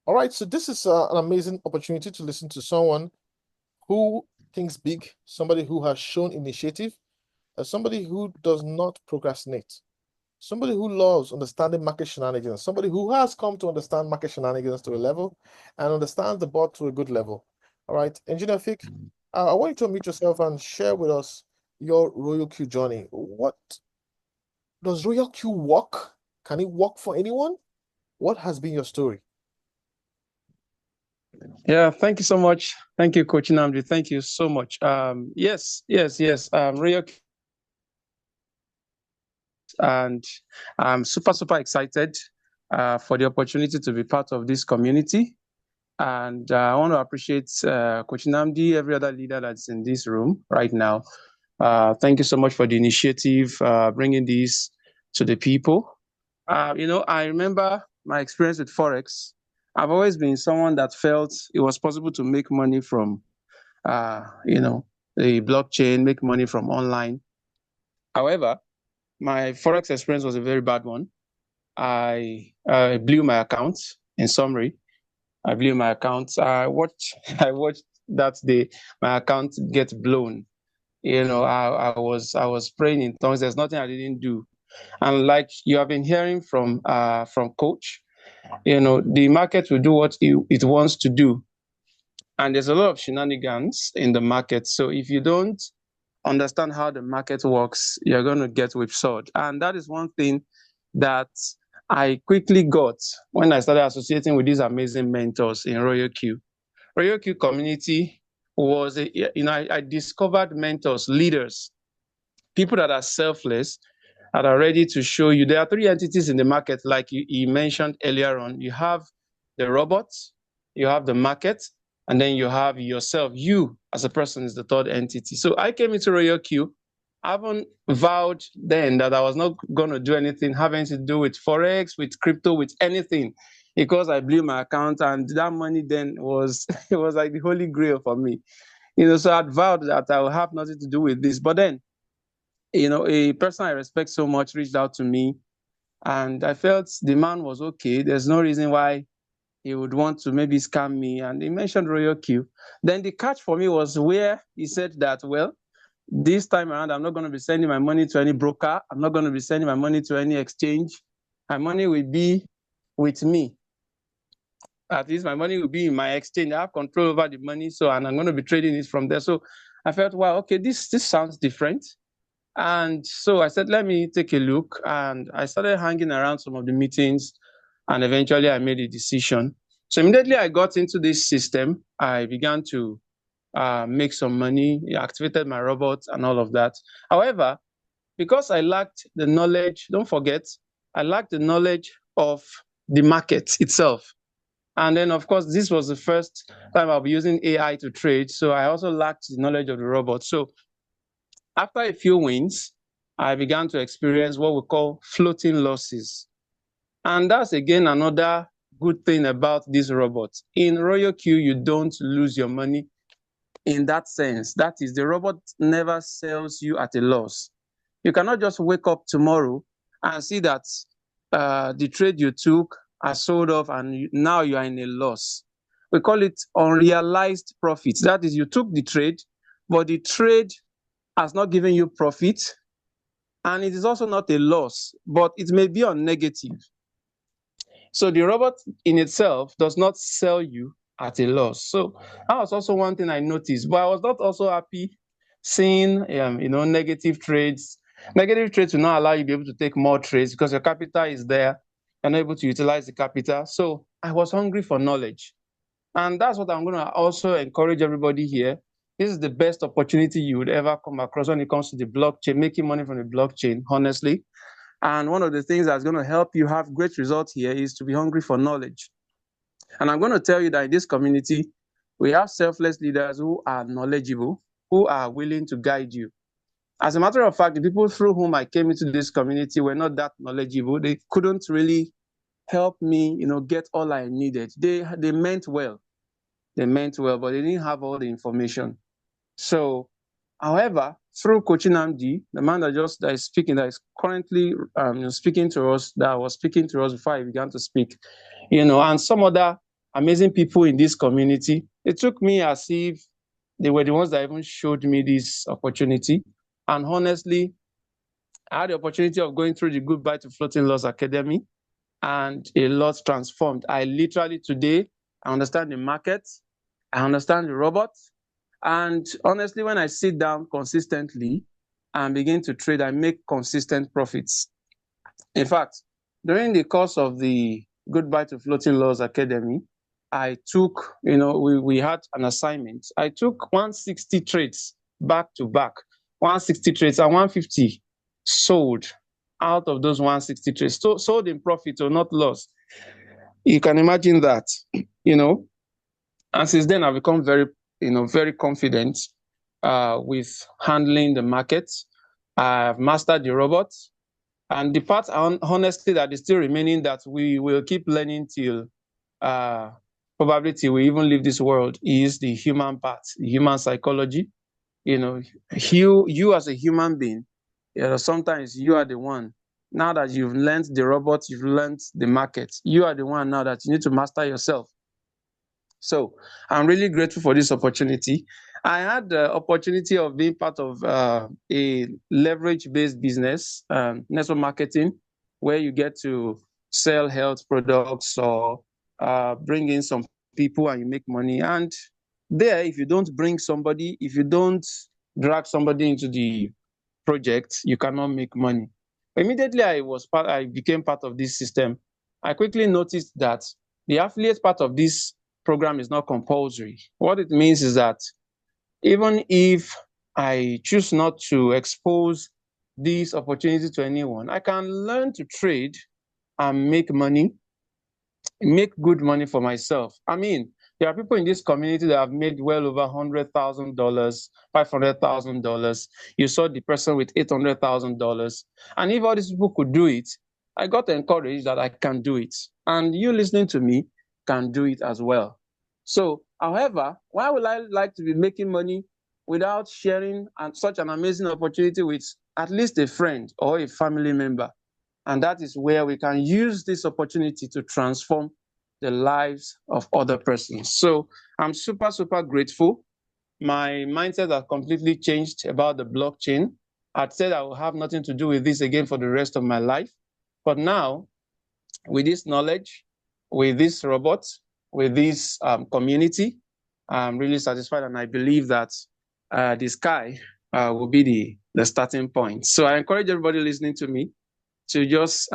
All right, so this is an amazing opportunity to listen to someone who thinks big, somebody who has shown initiative, somebody who does not procrastinate, somebody who loves understanding market shenanigans, somebody who has come to understand market shenanigans to a level and understands the bot to a good level. All right, Engineer Fick, I want you to meet yourself and share with us your RoyalQ journey. What does RoyalQ work? Can it work for anyone? What has been your story? Yeah, thank you so much. Thank you, Coach Namdi. Thank you so much. Yes. Rio, and I'm super excited for the opportunity to be part of this community. And I want to appreciate Coach Namdi, every other leader that's in this room right now. Thank you so much for the initiative, bringing this to the people. I remember my experience with Forex. I've always been someone that felt it was possible to make money from, the blockchain, make money from online. However, my Forex experience was a very bad one. I blew my account. In summary, I blew my account. I watched that day my account get blown. I was praying in tongues. There's nothing I didn't do. And like you have been hearing from Coach, the market will do what it wants to do. And there's a lot of shenanigans in the market. So if you don't understand how the market works, you're going to get whipsawed. And that is one thing that I quickly got when I started associating with these amazing mentors in RoyalQ. RoyalQ community was, I discovered mentors, leaders, people that are selfless, that are ready to show you. There are three entities in the market, like you mentioned earlier on. You have the robots, you have the market, and then you have yourself. You as a person is the third entity. So I came into RoyalQ. I haven't vowed then that I was not going to do anything having to do with Forex, with crypto, with anything, because I blew my account, and that money then was it was like the holy grail for me. So I vowed that I will have nothing to do with this. But then, a person I respect so much reached out to me, and I felt the man was okay. There's no reason why he would want to maybe scam me. And he mentioned RoyalQ. Then the catch for me was where he said that, well, this time around, I'm not going to be sending my money to any broker. I'm not going to be sending my money to any exchange. My money will be with me. At least my money will be in my exchange. I have control over the money, and I'm going to be trading it from there. So I felt, wow, okay, this sounds different. And so I said, let me take a look. And I started hanging around some of the meetings, and eventually I made a decision. So immediately I got into this system, I began to make some money, activated my robot and all of that. However, because I lacked the knowledge, don't forget, I lacked the knowledge of the market itself. And then, of course, this was the first time I'll be using AI to trade. So I also lacked the knowledge of the robot. So after a few wins, I began to experience what we call floating losses. And that's, again, another good thing about this robot. In RoyalQ, you don't lose your money in that sense. That is, the robot never sells you at a loss. You cannot just wake up tomorrow and see that the trade you took are sold off and now you are in a loss. We call it unrealized profits. That is, you took the trade, but the trade has not given you profit, and it is also not a loss, but it may be on negative. So the robot in itself does not sell you at a loss. So that was also one thing I noticed, but I was not also happy seeing negative trades. Negative trades will not allow you to be able to take more trades because your capital is there. You're not able to utilize the capital. So I was hungry for knowledge. And that's what I'm going to also encourage everybody here. This is the best opportunity you would ever come across when it comes to the blockchain, making money from the blockchain, honestly. And one of the things that's going to help you have great results here is to be hungry for knowledge. And I'm going to tell you that in this community, we have selfless leaders who are knowledgeable, who are willing to guide you. As a matter of fact, the people through whom I came into this community were not that knowledgeable. They couldn't really help me, get all I needed. They meant well. They meant well, but they didn't have all the information. So, however, through Coach Namdi, the man that is speaking, that is currently speaking to us, that was speaking to us before I began to speak, and some other amazing people in this community. It took me as if they were the ones that even showed me this opportunity. And honestly, I had the opportunity of going through the Goodbye to Floating Laws Academy, and a lot transformed. I literally today, I understand the market, I understand the robot, and honestly, when I sit down consistently and begin to trade, I make consistent profits. In fact, during the course of the Goodbye to Floating Laws Academy, I took, we had an assignment. I took 160 trades back to back, 160 trades and 150 sold out of those 160 trades. So sold in profit or not loss. You can imagine that, and since then I've become very confident with handling the market. I've mastered the robot. And the part, honestly, that is still remaining that we will keep learning till probability we even leave this world is the human part, the human psychology. You as a human being, sometimes you are the one. Now that you've learned the robot, you've learned the market, you are the one now that you need to master yourself. So I'm really grateful for this opportunity. I had the opportunity of being part of a leverage-based business, network marketing, where you get to sell health products or bring in some people and you make money. And there, if you don't bring somebody, if you don't drag somebody into the project, you cannot make money. Immediately I became part of this system. I quickly noticed that the affiliate part of this program is not compulsory. What it means is that even if I choose not to expose this opportunity to anyone, I can learn to trade and make money, make good money for myself. I mean, there are people in this community that have made well over $100,000, $500,000. You saw the person with $800,000. And if all these people could do it, I got encouraged that I can do it. And you listening to me can do it as well. So, however, why would I like to be making money without sharing such an amazing opportunity with at least a friend or a family member? And that is where we can use this opportunity to transform the lives of other persons. So I'm super, super grateful. My mindset has completely changed about the blockchain. I'd said I will have nothing to do with this again for the rest of my life. But now, with this knowledge, with this robot, with this community, I'm really satisfied, and I believe that the sky will be the starting point. So I encourage everybody listening to me to just,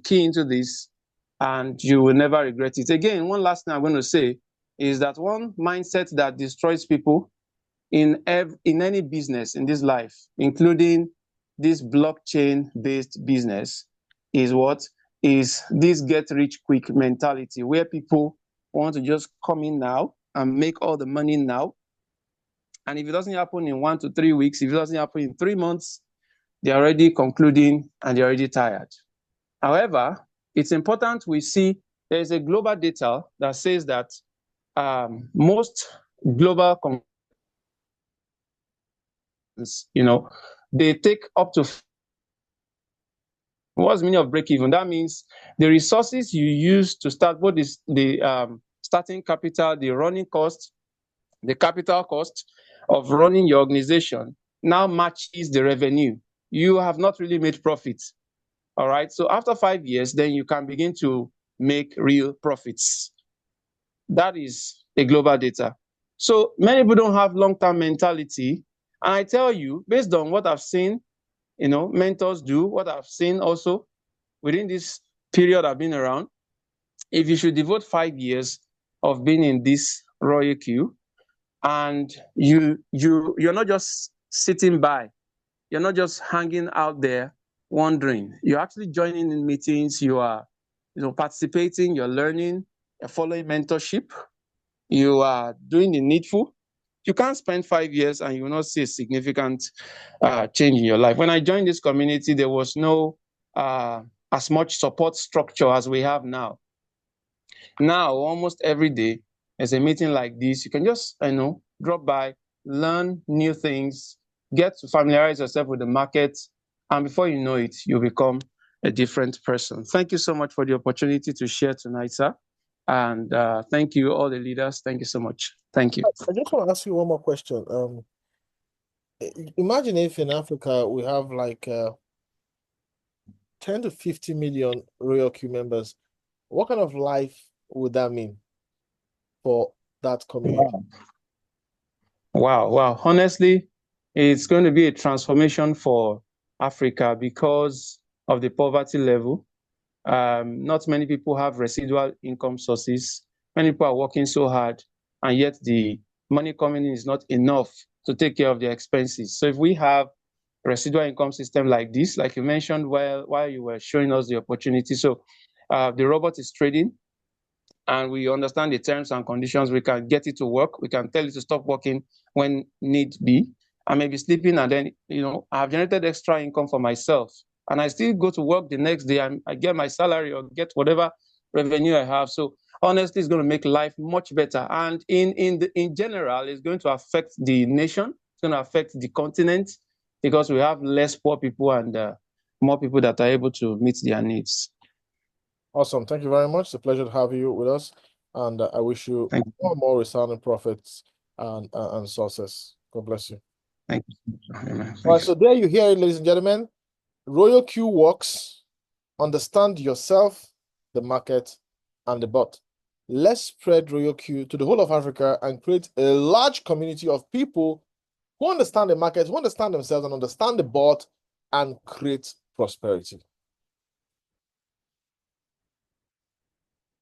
key into this, and you will never regret it. Again, one last thing I'm going to say is that one mindset that destroys people in any business in this life, including this blockchain-based business, is what? Is this get-rich-quick mentality, where people want to just come in now and make all the money now. And if it doesn't happen in 1 to 3 weeks, if it doesn't happen in 3 months, they're already concluding and they're already tired. However, it's important we see there is a global data that says that most global companies, they take up to. What's the meaning of break even? That means the resources you use to start both the starting capital, the running cost, the capital cost of running your organization now matches the revenue. You have not really made profits. All right. So after 5 years, then you can begin to make real profits. That is a global data. So many people don't have long-term mentality. And I tell you, based on what I've seen, mentors do, what I've seen also within this period I've been around, if you should devote 5 years of being in this RoyalQ, and you're not just sitting by, you're not just hanging out there wondering, you're actually joining in meetings, you are participating, you're learning, you're following mentorship, you are doing the needful. You can't spend 5 years and you will not see a significant change in your life. When I joined this community, there was no as much support structure as we have now. Now, almost every day, there's a meeting like this. You can just, drop by, learn new things, get to familiarize yourself with the market, and before you know it, you become a different person. Thank you so much for the opportunity to share tonight, sir. And thank you, all the leaders. Thank you so much. Thank you. I just want to ask you one more question. Imagine if in Africa we have like 10 to 50 million RoyalQ members. What kind of life would that mean for that community? Wow. Honestly, it's going to be a transformation for Africa because of the poverty level. Not many people have residual income sources. Many people are working so hard, and yet the money coming in is not enough to take care of their expenses. So if we have a residual income system like this, like you mentioned while you were showing us the opportunity, so the robot is trading, and we understand the terms and conditions, we can get it to work. We can tell it to stop working when need be. I may be sleeping, and then I've generated extra income for myself, and I still go to work the next day, and I get my salary or get whatever revenue I have. So honestly, it's going to make life much better, and in general, it's going to affect the nation. It's going to affect the continent because we have less poor people and more people that are able to meet their needs. Awesome. Thank you very much. It's a pleasure to have you with us. And I wish you more resounding profits and success. God bless you. Thank you. All right, so there you hear it, ladies and gentlemen. RoyalQ works. Understand yourself, the market, and the bot. Let's spread RoyalQ to the whole of Africa and create a large community of people who understand the market, who understand themselves, and understand the bot, and create prosperity.